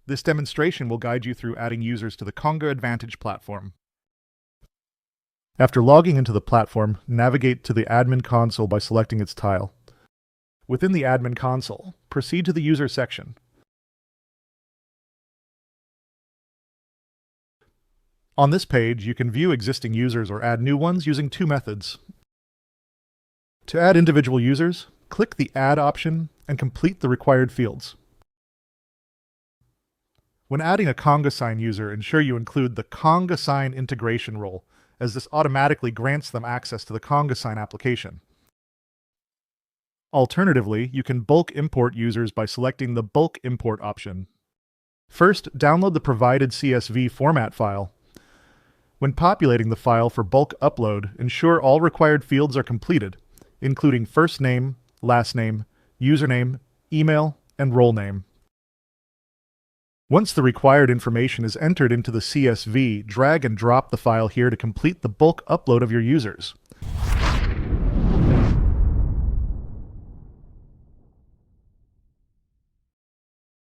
This demonstration will guide you through adding users to the Conga Advantage Platform. After logging into the platform, navigate to the admin console by selecting its tile. Within the admin console, proceed to the user section. On this page, you can view existing users or add new ones using two methods. To add individual users, click the Add option and complete the required fields. When adding a CongaSign user, ensure you include the CongaSign integration role, as this automatically grants them access to the CongaSign application. Alternatively, you can bulk import users by selecting the Bulk Import option. First, download the provided CSV format file. When populating the file for bulk upload, ensure all required fields are completed, including first name, last name, username, email, and role name. Once the required information is entered into the CSV, drag and drop the file here to complete the bulk upload of your users.